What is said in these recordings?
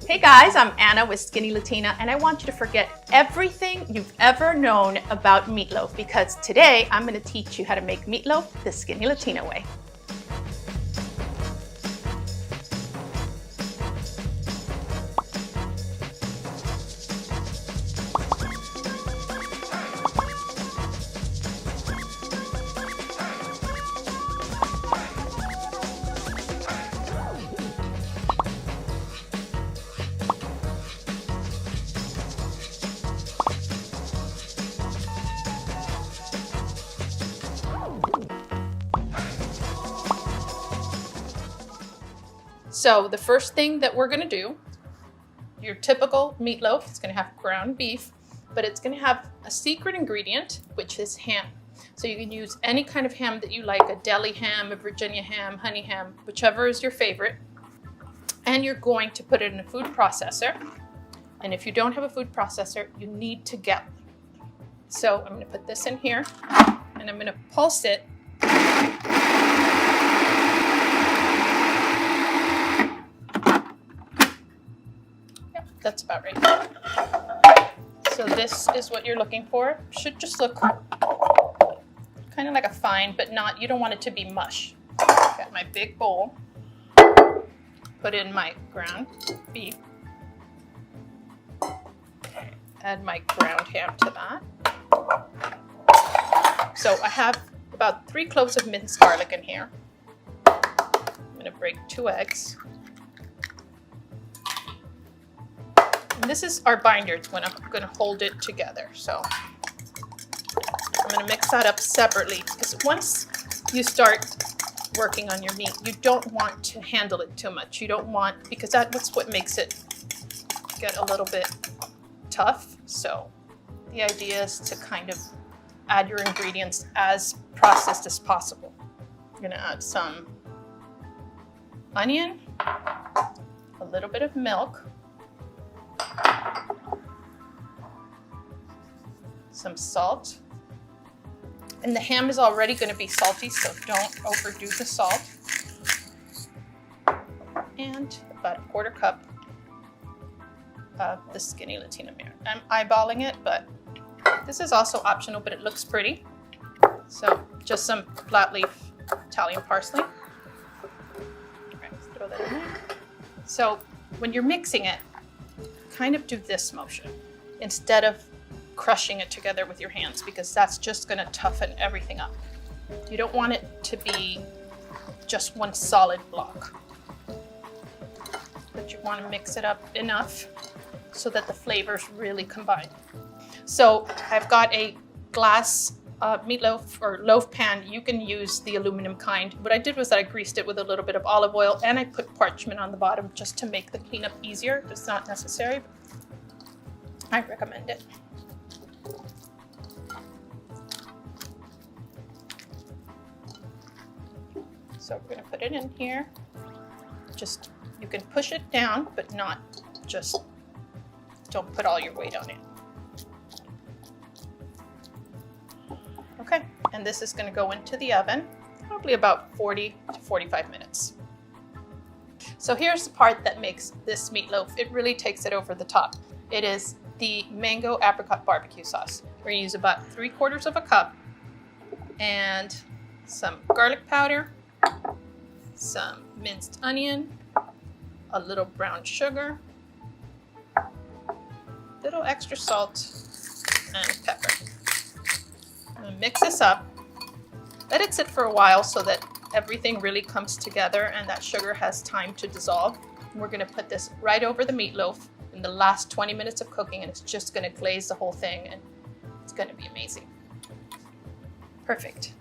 Hey guys, I'm Anna with Skinny Latina, and I want you to forget everything you've ever known about meatloaf, because today I'm going to teach you how to make meatloaf the Skinny Latina way. So the first thing that we're going to do, your typical meatloaf, it's going to have ground beef, but it's going to have a secret ingredient, which is ham. So you can use any kind of ham that you like, a deli ham, a Virginia ham, honey ham, whichever is your favorite. And you're going to put it in a food processor. And if you don't have a food processor, you need to get one. So I'm going to put this in here and I'm going to pulse it. That's about right. So this is what you're looking for. Should just look kind of like a fine, but not, you don't want it to be mush. Got my big bowl. Put in my ground beef. Add my ground ham to that. So I have about 3 cloves of minced garlic in here. I'm going to break 2 eggs. And this is our binder. It's when I'm going to hold it together. So I'm going to mix that up separately, because once you start working on your meat, you don't want to handle it too much. You don't want, because that's what makes it get a little bit tough. So the idea is to kind of add your ingredients as processed as possible. I'm going to add some onion, a little bit of milk, some salt, and the ham is already going to be salty, so don't overdo the salt, and about a 1/4 cup of the Skinny Latina marinade. I'm eyeballing it, but this is also optional, but it looks pretty. So just some flat leaf Italian parsley. All right, let's throw that in there. So when you're mixing it, kind of do this motion instead of crushing it together with your hands, because that's just going to toughen everything up. You don't want it to be just one solid block, but you want to mix it up enough so that the flavors really combine. So I've got a glass meatloaf or loaf pan. You can use the aluminum kind. What I did was that I greased it with a little bit of olive oil, and I put parchment on the bottom just to make the cleanup easier. It's not necessary, but I recommend it. So we're going to put it in here. Just, you can push it down, but not just, don't put all your weight on it. Okay, and this is going to go into the oven, probably about 40 to 45 minutes. So here's the part that makes this meatloaf, it really takes it over the top. It is the mango apricot barbecue sauce. We're going to use about 3/4 cup, and some garlic powder, some minced onion, a little brown sugar, little extra salt, and pepper. I'm going to mix this up. Let it sit for a while so that everything really comes together and that sugar has time to dissolve. And we're going to put this right over the meatloaf in the last 20 minutes of cooking, and it's just going to glaze the whole thing, and it's going to be amazing. Perfect.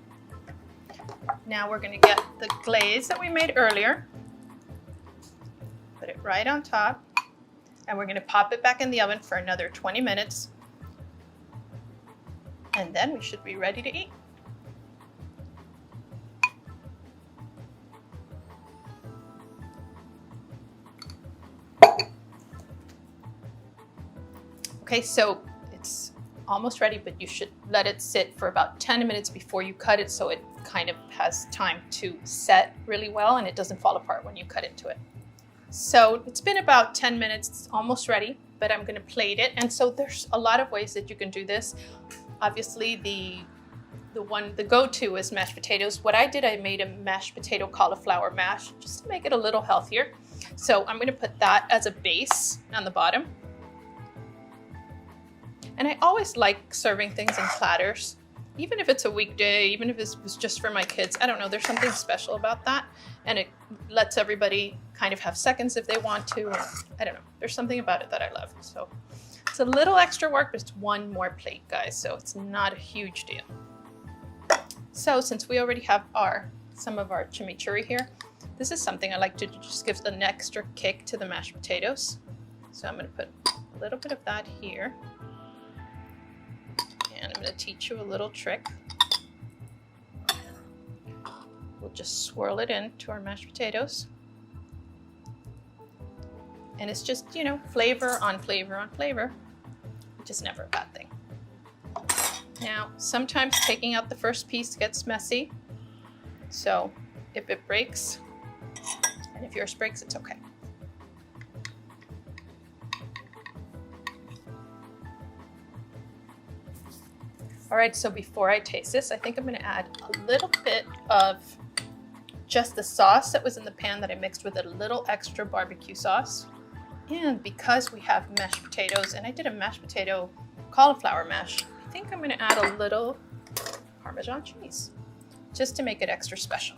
Now we're going to get the glaze that we made earlier, put it right on top, and we're going to pop it back in the oven for another 20 minutes. And then we should be ready to eat. Okay, so it's almost ready, but you should let it sit for about 10 minutes before you cut it, so it kind of has time to set really well and it doesn't fall apart when you cut into it. So it's been about 10 minutes, it's almost ready, but I'm gonna plate it. And so there's a lot of ways that you can do this. Obviously the go-to is mashed potatoes. What I did, I made a mashed potato cauliflower mash just to make it a little healthier. So I'm gonna put that as a base on the bottom. And I always like serving things in platters, even if it's a weekday, even if it was just for my kids. I don't know, there's something special about that. And it lets everybody kind of have seconds if they want to. Or, I don't know, there's something about it that I love. So it's a little extra work, but it's one more plate, guys. So it's not a huge deal. So since we already have some of our chimichurri here, this is something I like to do, just give an extra kick to the mashed potatoes. So I'm gonna put a little bit of that here. And I'm gonna teach you a little trick. We'll just swirl it into our mashed potatoes. And it's just, you know, flavor on flavor on flavor, which is never a bad thing. Now, sometimes taking out the first piece gets messy. So if it breaks, and if yours breaks, it's okay. All right, so before I taste this, I think I'm gonna add a little bit of just the sauce that was in the pan that I mixed with a little extra barbecue sauce. And because we have mashed potatoes, and I did a mashed potato cauliflower mash, I think I'm gonna add a little Parmesan cheese, just to make it extra special.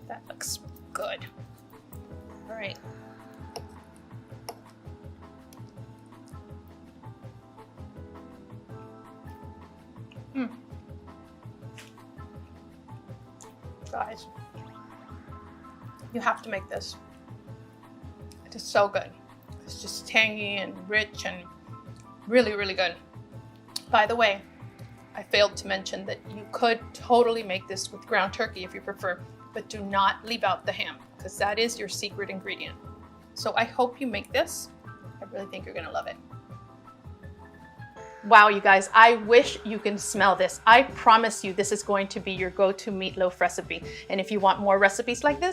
That looks good. All right. Guys, you have to make this. It is so good. It's just tangy and rich and really, really good. By the way, I failed to mention that you could totally make this with ground turkey if you prefer, but do not leave out the ham because that is your secret ingredient. So I hope you make this. I really think you're gonna love it. Wow, you guys, I wish you can smell this. I promise you this is going to be your go-to meatloaf recipe. And if you want more recipes like this,